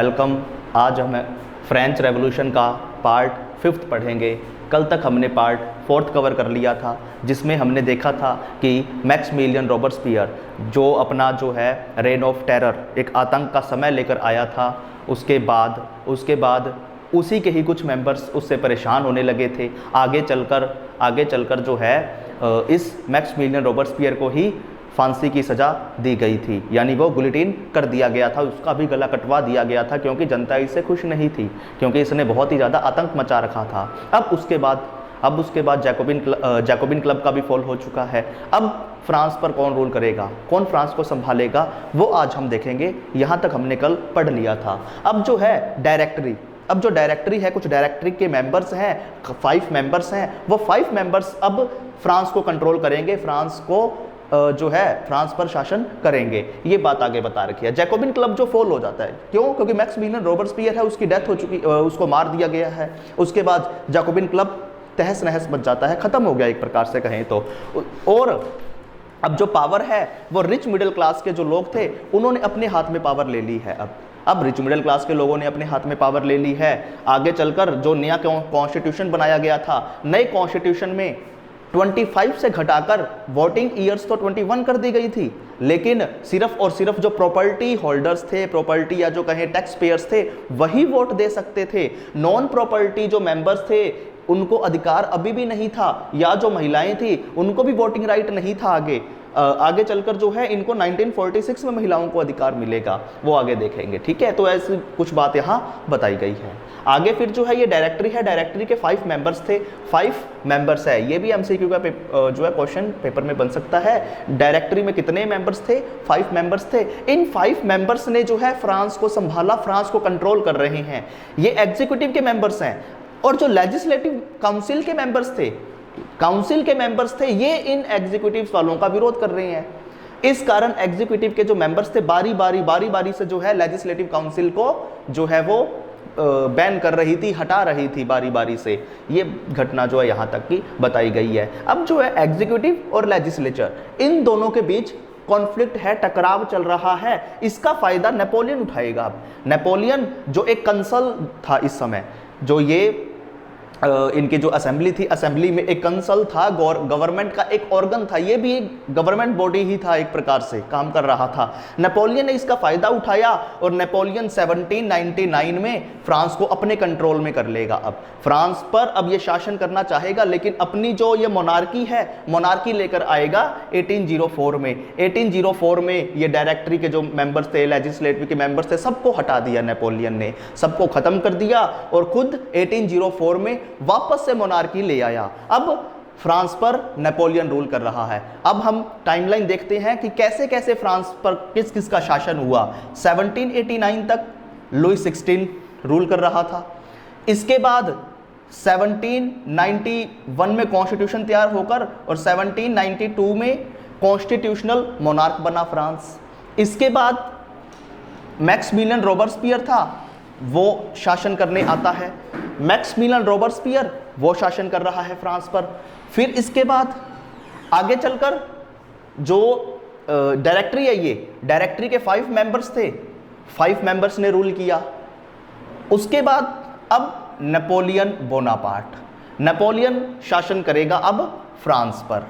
Welcome. आज हम French revolution का पार्ट 5 पढ़ेंगे। कल तक हमने पार्ट 4 कवर कर लिया था, जिसमें हमने देखा था कि मैक्सिमिलियन रॉबर्सपियर जो अपना रेन ऑफ टेरर, एक आतंक का समय लेकर आया था, उसके बाद उसी के ही कुछ मेंबर्स उससे परेशान होने लगे थे। आगे चलकर इस मैक्सिमिलियन रॉबर्सपियर को ही फांसी की सज़ा दी गई थी, यानी वो गुलिटीन कर दिया गया था, उसका भी गला कटवा दिया गया था, क्योंकि जनता इससे खुश नहीं थी, क्योंकि इसने बहुत ही ज़्यादा आतंक मचा रखा था। अब उसके बाद जैकोबिन क्लब का भी फॉल हो चुका है। अब फ्रांस पर कौन रूल करेगा, कौन फ्रांस को संभालेगा, वो आज हम देखेंगे। यहाँ तक हमने कल पढ़ लिया था। अब जो डायरेक्टरी है, कुछ डायरेक्टरी के मेंबर्स हैं, 5 मेंबर्स हैं, वो 5 मेंबर्स अब फ्रांस को कंट्रोल करेंगे, फ्रांस पर शासन करेंगे। ये बात आगे बता रखी है। जैकोबिन क्लब जो फॉल हो जाता है, क्यों? क्योंकि मैक्सिमिलियन रॉबर्सपियर है, उसकी डेथ हो चुकी, उसको मार दिया गया है। उसके बाद जैकोबिन क्लब तहस नहस बच जाता है, खत्म हो गया एक प्रकार से कहें तो। और अब जो पावर है वो रिच मिडिल क्लास के जो लोग थे, उन्होंने अपने हाथ में पावर ले ली है। अब रिच मिडिल क्लास के लोगों ने अपने हाथ में पावर ले ली है। आगे चलकर जो नया कॉन्स्टिट्यूशन बनाया गया था, नए कॉन्स्टिट्यूशन में 25 से घटाकर वोटिंग ईयर्स तो 21 कर दी गई थी, लेकिन सिर्फ और सिर्फ जो प्रॉपर्टी होल्डर्स थे, प्रॉपर्टी या जो कहें टैक्स पेयर्स थे, वही वोट दे सकते थे। नॉन प्रॉपर्टी जो मेंबर्स थे, उनको अधिकार अभी भी नहीं था, या जो महिलाएं थी उनको भी वोटिंग राइट नहीं था। आगे चलकर इनको 1946 में महिलाओं को अधिकार मिलेगा, वो आगे देखेंगे। ठीक है, तो ऐसी कुछ बात यहाँ बताई गई है। आगे फिर ये डायरेक्टरी है, डायरेक्टरी के 5 मेंबर्स थे, 5 मेंबर्स है। ये भी एमसीक्यू का क्वेश्चन पेपर में बन सकता है। डायरेक्टरी में कितने मेंबर्स थे? 5 मेंबर्स थे। इन 5 मेंबर्स ने फ्रांस को संभाला, फ्रांस को कंट्रोल कर रहे हैं। ये एग्जीक्यूटिव के मेंबर्स हैं। और जो लेजिस्लेटिव काउंसिल के मेंबर्स थे, ये इन एग्जीक्यूटिव वालों का विरोध कर रहे हैं। इस कारण एग्जीक्यूटिव के जो मेंबर्स थे, बारी बारी से लेजिस्लेटिव काउंसिल को वो बैन कर रही थी, हटा रही थी बारी बारी से। ये घटना यहाँ तक की बताई गई है। अब एग्जीक्यूटिव और लेजिस्लेचर, इन दोनों के बीच कॉन्फ्लिक्ट है, टकराव चल रहा है। इसका फायदा नेपोलियन उठाएगा। अब नेपोलियन जो एक कंसल था इस समय, इनकी जो असेंबली थी, असेंबली में एक कंसल था, गवर्नमेंट का एक ऑर्गन था, ये भी एक गवर्नमेंट बॉडी ही था, एक प्रकार से काम कर रहा था। नेपोलियन ने इसका फायदा उठाया और नेपोलियन 1799 में फ्रांस को अपने कंट्रोल में कर लेगा। अब फ्रांस पर अब ये शासन करना चाहेगा, लेकिन अपनी जो ये मोनार्की है, मोनार्की लेकर आएगा 1804 में। 1804 में ये डायरेक्टरी के जो मेंबर्स थे, लेजिस्लेटिव के मेंबर्स थे, सबको हटा दिया नेपोलियन ने, सबको खत्म कर दिया और खुद 1804 में वापस से मोनार्की ले आया। अब फ्रांस पर नेपोलियन रूल कर रहा है। अब हम टाइमलाइन देखते हैं कि कैसे कैसे फ्रांस पर किस किस का शासन हुआ। 1789 तक लुई 16 रूल कर रहा था। इसके बाद 1791 में कॉन्स्टिट्यूशन तैयार होकर और 1792 में कॉन्स्टिट्यूशनल मोनार्क बना फ्रांस। इसके बाद मैक्सिमिलियन रॉबर्सपियर था, वो शासन करने आता है। मैक्सिमिलियन रॉबर्सपियर वो शासन कर रहा है फ्रांस पर। फिर इसके बाद आगे चलकर जो डायरेक्टरी है, ये डायरेक्टरी के 5 मेंबर्स थे, 5 मेंबर्स ने रूल किया। उसके बाद अब नेपोलियन बोनापार्ट, नेपोलियन शासन करेगा अब फ्रांस पर।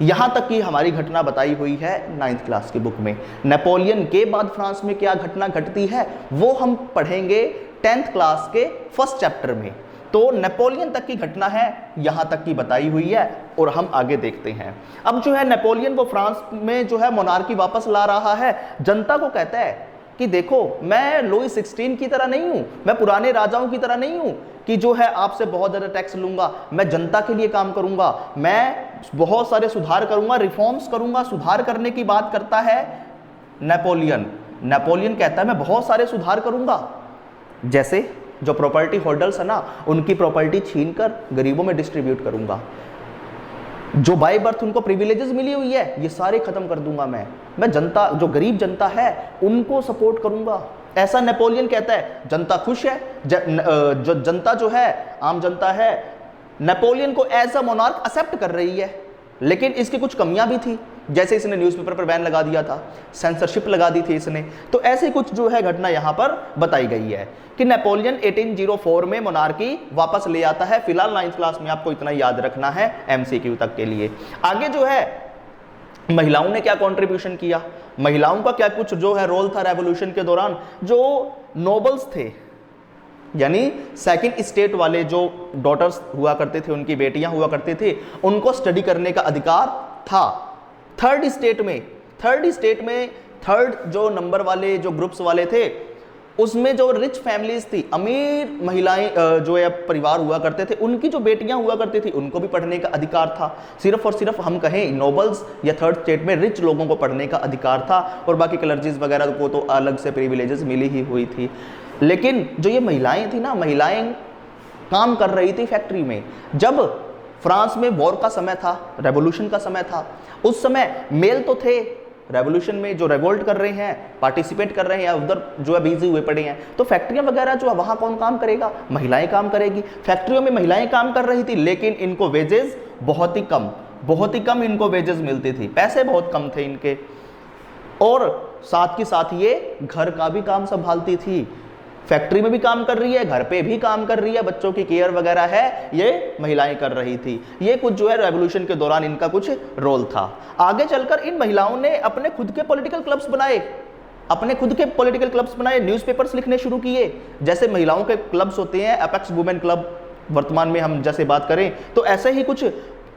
यहां तक की हमारी घटना बताई हुई है 9th क्लास की बुक में। नेपोलियन के बाद फ्रांस में क्या घटना घटती है वो हम पढ़ेंगे 10th क्लास के फर्स्ट चैप्टर में। तो नेपोलियन तक की घटना है, यहां तक की बताई हुई है और हम आगे देखते हैं। अब नेपोलियन वो फ्रांस में मोनार्की वापस ला रहा है। जनता को कहता है कि देखो, मैं लुई 16 की तरह नहीं हूं, मैं पुराने राजाओं की तरह नहीं हूं कि आपसे बहुत ज्यादा टैक्स लूंगा। मैं जनता के लिए काम करूंगा, मैं बहुत सारे सुधार करूंगा, रिफॉर्म्स करूंगा। सुधार करने की बात करता है नेपोलियन कहता है मैं बहुत सारे सुधार करूंगा, जैसे जो प्रॉपर्टी होल्डर्स है ना, उनकी प्रॉपर्टी छीनकर गरीबों में डिस्ट्रीब्यूट करूंगा। जो बाय बर्थ उनको प्रिविलेजेस मिली हुई है, ये सारे खत्म कर दूंगा। मैं जनता, जो गरीब जनता है, उनको सपोर्ट करूंगा। ऐसा नेपोलियन कहता है। जनता खुश है, जो जनता आम जनता है, नेपोलियन को एज अ मोनार्क एक्सेप्ट कर रही है। लेकिन इसकी कुछ कमियां भी थी। जैसे इसने न्यूज़पेपर पर बैन लगा दिया था, सेंसरशिप लगा दी थी इसने। तो ऐसे कुछ जो है घटना यहाँ पर बताई गई है कि नेपोलियन 1804 में मोनार्की वापस ले आता है। फिलहाल 9th क्लास में आपको इतना याद रखना है MCQ तक के लिए। आगे जो है महिलाओं ने क्या कंट्रीब्यूशन किया, महिलाओं का क्या कुछ जो है रोल था रेवोल्यूशन के दौरान। जो नोबल्स थे यानी सेकंड स्टेट वाले जो डॉटर्स हुआ करते थे, उनकी बेटियां हुआ करते थे, उनको स्टडी करने का अधिकार था। थर्ड स्टेट में थर्ड जो नंबर वाले जो ग्रुप्स वाले थे, उसमें जो रिच फैमिलीज थी, अमीर महिलाएं जो है परिवार हुआ करते थे, उनकी जो बेटियां हुआ करती थी उनको भी पढ़ने का अधिकार था। सिर्फ और सिर्फ हम कहें नोबल्स या थर्ड स्टेट में रिच लोगों को पढ़ने का अधिकार था, और बाकी क्लर्जीज वगैरह को तो अलग से प्रिविलेजेस मिली ही हुई थी। लेकिन जो ये महिलाएं थी ना, महिलाएं काम कर रही थी फैक्ट्री में। जब फ्रांस में वॉर का समय था, रेवोल्यूशन का समय था, उस समय मेल तो थे रेवोल्यूशन में जो रिवोल्ट कर रहे हैं, पार्टिसिपेट कर रहे हैं या उधर जो है बिजी हुए पड़े हैं, तो फैक्ट्रियां वगैरह जो है वहां कौन काम करेगा, महिलाएं काम करेगी। फैक्ट्रियों में महिलाएं काम कर रही थी, लेकिन इनको वेजेस बहुत ही कम इनको वेजेस मिलती थी, पैसे बहुत कम थे इनके, और साथ के साथ ये घर का भी काम संभालती थी। फैक्ट्री में भी काम कर रही है, घर पे भी काम कर रही है, बच्चों की केयर वगैरह है, ये महिलाएं कर रही थी। ये कुछ जो है रेवोल्यूशन के दौरान इनका कुछ रोल था। आगे चलकर इन महिलाओं ने अपने खुद के पॉलिटिकल क्लब्स बनाए, न्यूज़पेपर्स लिखने शुरू किए। जैसे महिलाओं के क्लब्स होते हैं, एपेक्स वुमेन क्लब, वर्तमान में हम जैसे बात करें तो ऐसे ही कुछ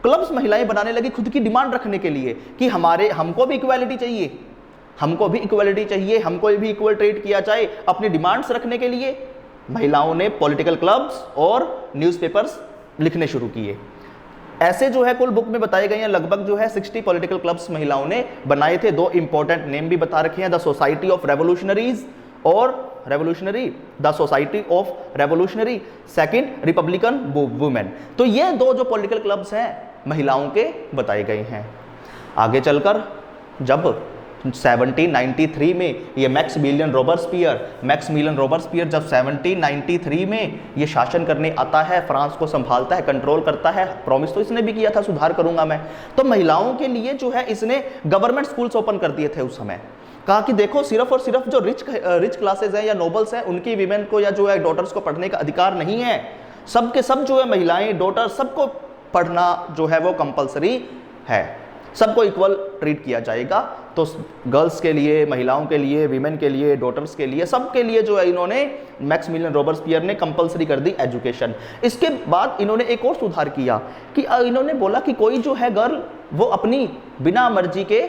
क्लब्स महिलाएं बनाने लगी खुद की डिमांड रखने के लिए कि हमको भी इक्वालिटी चाहिए, हमको भी इक्वल ट्रीट किया जाए। अपनी डिमांड्स रखने के लिए महिलाओं ने पॉलिटिकल क्लब्स और न्यूज़पेपर्स लिखने शुरू किए। ऐसे जो है कुल बुक में बताए गए हैं लगभग जो है 60 पॉलिटिकल क्लब्स महिलाओं ने बनाए थे। 2 इंपॉर्टेंट नेम भी बता रखे हैं, द सोसाइटी ऑफ रेवोल्यूशनरीज और the society of revolutionary, second Republican women. तो ये 2 जो पॉलिटिकल क्लब्स हैं महिलाओं के बताए गए हैं। आगे चलकर जब 1793 में ये मैक्सिमिलियन रोबर्सपियर जब 1793 में ये शासन करने आता है, फ्रांस को संभालता है, कंट्रोल करता है, प्रॉमिस तो इसने भी किया था सुधार करूंगा मैं, तो महिलाओं के लिए जो है इसने गवर्नमेंट स्कूल्स ओपन कर दिए थे उस समय। कहा कि देखो सिर्फ और सिर्फ जो रिच क्लासेस हैं या नोबल्स हैं उनकी वीमेन को या जो है डॉटर्स को पढ़ने का अधिकार नहीं है, सब के सब जो है महिलाएं, डॉटर, सबको पढ़ना जो है वो कंपलसरी है, सबको इक्वल ट्रीट किया जाएगा। तो गर्ल्स के लिए, महिलाओं के लिए, वीमेन के लिए, डॉटर्स के लिए, सबके लिए जो है इन्होंने मैक्सिमिलियन रोबर्सपियर ने कंपलसरी कर दी एजुकेशन। इसके बाद इन्होंने एक और सुधार किया कि इन्होंने बोला कि कोई जो है गर्ल वो अपनी बिना मर्जी के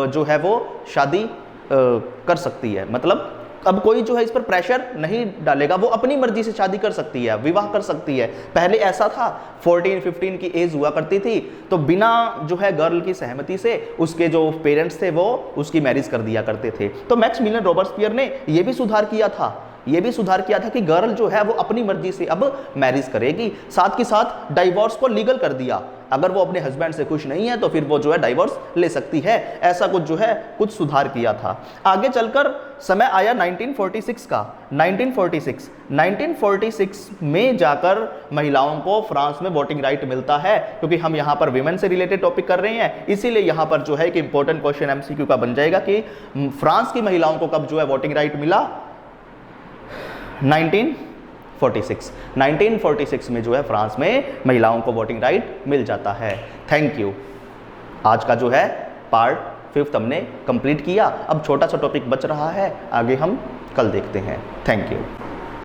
जो है वो शादी कर सकती है, मतलब अब कोई जो है इस पर प्रेशर नहीं डालेगा, वो अपनी मर्जी से शादी कर सकती है, विवाह कर सकती है। पहले ऐसा था 14-15 की एज हुआ करती थी, तो बिना जो है गर्ल की सहमति से उसके जो पेरेंट्स थे वो उसकी मैरिज कर दिया करते थे। तो मैक्सिमिलियन रोबर्सपियर ने ये भी सुधार किया था कि गर्ल जो है वो अपनी मर्जी से अब मैरिज करेगी। साथ के साथ डाइवोर्स को लीगल कर दिया, अगर वो अपने हस्बैंड से खुश नहीं है तो फिर वो जो है डाइवोर्स ले सकती है। ऐसा कुछ जो है कुछ सुधार किया था। आगे चलकर समय आया 1946 का। 1946 में जाकर महिलाओं को फ्रांस में वोटिंग राइट मिलता है। क्योंकि हम यहाँ पर विमेन से रिलेटेड टॉपिक कर रहे हैं, इसीलिए यहाँ पर जो है कि इंपॉर्टेंट क्वेश्चन MCQ का बन जाएगा कि फ्रांस की महिलाओं को कब जो है वोटिंग राइट मिला। 1946 में जो है फ्रांस में महिलाओं को वोटिंग राइट मिल जाता है। Thank you. आज का जो है पार्ट 5 हमने कंप्लीट किया। अब छोटा सा टॉपिक बच रहा है, आगे हम कल देखते हैं। Thank you.